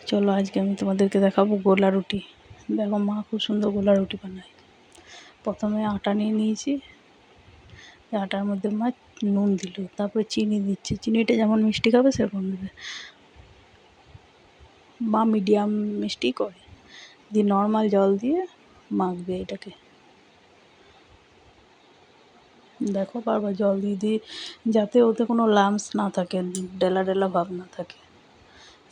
চলো আজকে আমি তোমাদেরকে দেখাবো গোলা রুটি। দেখো মা খুব সুন্দর গোলা রুটি বানায়। প্রথমে আটা নিয়ে নিয়েছি, আটার মধ্যে মা নুন দিল, তারপরে চিনি দিচ্ছে। চিনিটা যেমন মিষ্টি খাবে সেরকম দেবে। মা মিডিয়াম মিষ্টি করে দিয়ে নর্মাল জল দিয়ে মাখবে এটাকে। দেখো বারবার জল দিয়ে দিয়ে যাতে ওতে কোনো লাম্পস না থাকে, ডেলা ডেলা ভাব না থাকে,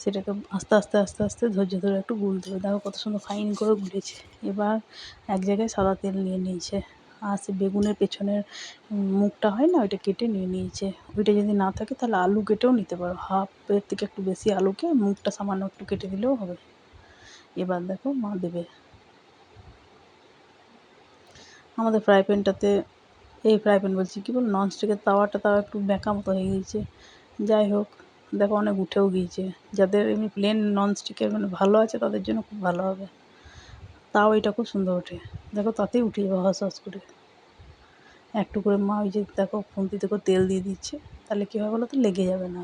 সেটাকে আস্তে আস্তে আস্তে আস্তে ধৈর্য ধরে একটু গুলতে হবে। দেখো কত সুন্দর ফাইন করে গুলেছে। এবার এক জায়গায় সাদা তেল নিয়ে নিয়েছে, আর সে বেগুনের পেছনের মুখটা হয় না, ওইটা কেটে নিয়ে নিয়েছে। ওইটা যদি না থাকে তাহলে আলু কেটেও নিতে পারো, হাফের থেকে একটু বেশি আলুকে মুখটা সামান্য একটু কেটে দিলেও হবে। এবার দেখো মা দেবে। আমাদের ফ্রাই প্যানটাতে, এই ফ্রাই প্যান বলছি, কী বল, ননস্টিকের তাও একটু বেঁকা মতো হয়ে গিয়েছে। যাই হোক, দেখো অনেক উঠেও গিয়েছে। যাদের এমনি প্লেন ননস্টিকের মানে ভালো আছে তাদের জন্য খুব ভালো হবে। তাও এটা খুব সুন্দর ওঠে। দেখো তাতেই উঠে যাবে হস হস করে। একটু করে মা ওই যে দেখো খুন্তিতে করে তেল দিয়ে দিচ্ছে, তাহলে কী হবে বলো তো, লেগে যাবে না।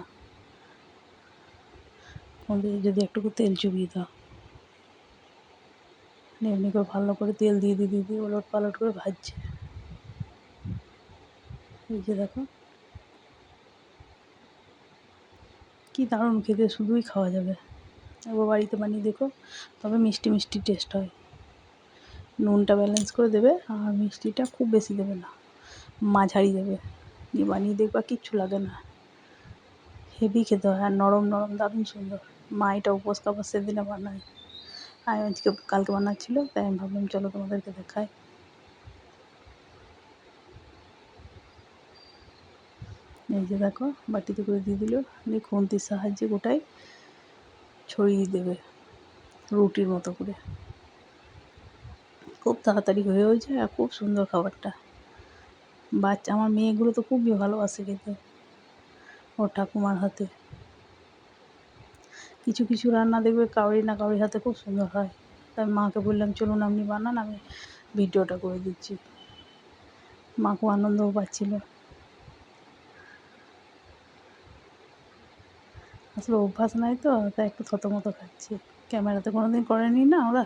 খুন্তিতে যদি একটু তেল চুবিয়ে দাও, এমনি করে ভালো করে তেল দিয়ে দিয়ে দিয়ে দিয়ে ওলট পালট করে ভাজছে। এই যে দেখো কি দারুণ খেতে, শুধুই খাওয়া যাবে। একবার বাড়িতে বানিয়ে দেখো, তবে মিষ্টি মিষ্টি টেস্ট হয়। নুনটা ব্যালেন্স করে দেবে, আর মিষ্টিটা খুব বেশি দেবে না, মাঝারি দেবে। দিয়ে বানিয়ে দেখবা কিচ্ছু লাগে না, হেভি খেতে হয়, আর নরম নরম দারুণ সুন্দর। মা এটা উপোস খাবার সেদিনে বানায়, আর আজকে কালকে বানাচ্ছিলো, তাই আমি ভাবলাম চলো তোমাদেরকে দেখাই। এই যে দেখো বাটিতে করে দিয়ে দিল, দিয়ে খুন্তির সাহায্যে গোটাই ছড়িয়ে দেবে রুটির মতো করে। খুব তাড়াতাড়ি হয়েও যায় আর খুব সুন্দর খাবারটা। আমার মেয়েগুলো তো খুবই ভালোবাসে খেতে ওর ঠাকুমার হাতে। কিছু কিছু রান্না দেখবে কাউরি না কাউরি হাতে খুব সুন্দর হয়। তাই মাকে বললাম চলুন আপনি বানান, আমি ভিডিওটা করে দিচ্ছি। মা খুব আনন্দও পাচ্ছিল। আসলে অভ্যাস নাই তো, তাই একটু থতমতো খাচ্ছি। ক্যামেরাতে কোনোদিন করেনি না ওরা।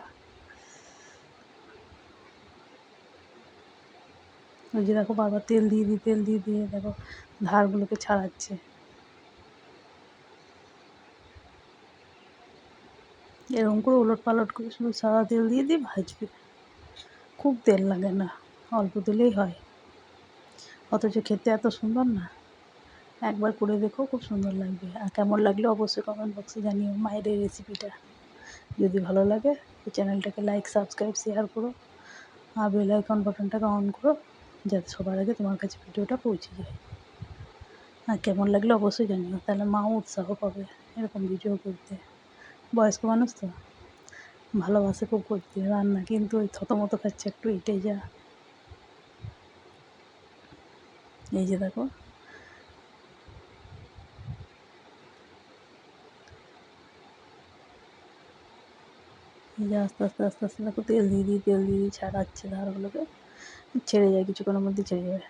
ওই যে দেখো বারবার তেল দিয়ে দিয়ে দেখো ধারগুলোকে ছাড়াচ্ছে। এরকম করে ওলট পালট করে শুধু সাদা তেল দিয়ে দিয়ে ভাজবে। খুব তেল লাগে না, অল্প তেলেই হয়, অথচ খেতে এত সুন্দর না। একবার করে দেখো, খুব সুন্দর লাগবে। আর কেমন লাগলো অবশ্যই কমেন্ট বক্সে জানিও মায়ের এই রেসিপিটা। যদি ভালো লাগে এই চ্যানেলটাকে লাইক, সাবস্ক্রাইব, শেয়ার করো, আর বেল আইকন বাটনটাকে অন করো, যাতে সবার আগে তোমার কাছে ভিডিওটা পৌঁছে যায়। আর কেমন লাগলো অবশ্যই জানিও, তাহলে মাও উৎসাহ পাবে এরকম ভিডিও করতে। বয়স্ক মানুষ তো ভালোবাসে খুব করতে রান্না, কিন্তু ওই থতমতো খাচ্ছে একটু, এটাই যা। এই যে দেখো এই যে আস্তে আস্তে আস্তে আস্তে দেখো তেল দিয়ে ছাড়াচ্ছে ধারগুলোকে, ছেড়ে যায় কিছুক্ষণের মধ্যে, ছেড়ে যাবে।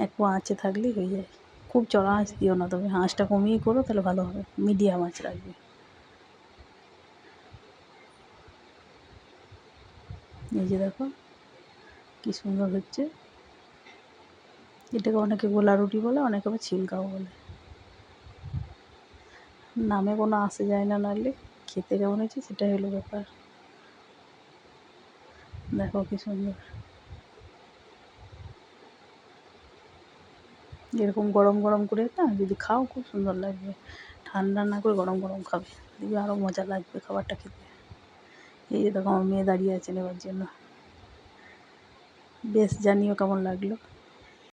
একটু আঁচে থাকলেই হয়ে যায়। খুব চড়া আঁচ দিও না, তবে আঁচটা কমিয়ে করো তাহলে ভালো হবে, মিডিয়াম আঁচ রাখবে। এই যে দেখো কি সুন্দর হচ্ছে। এটাকে অনেকে গোলা রুটি বলে, অনেকে আবার ছিলকাও বলে। নামে কোনো আসে যায় না, নাহলে খেতে কেমন হয়েছে সেটাই হলো ব্যাপার। দেখো কি সুন্দর। এরকম গরম গরম করে না যদি খাও খুব সুন্দর লাগবে। ঠান্ডা না করে গরম গরম খাবে, দেখবে আরও মজা লাগবে খাবারটা খেতে। এই যে দেখো আমার মেয়ে দাঁড়িয়ে আছে নেওয়ার জন্য। বেশ, জানিও কেমন লাগলো।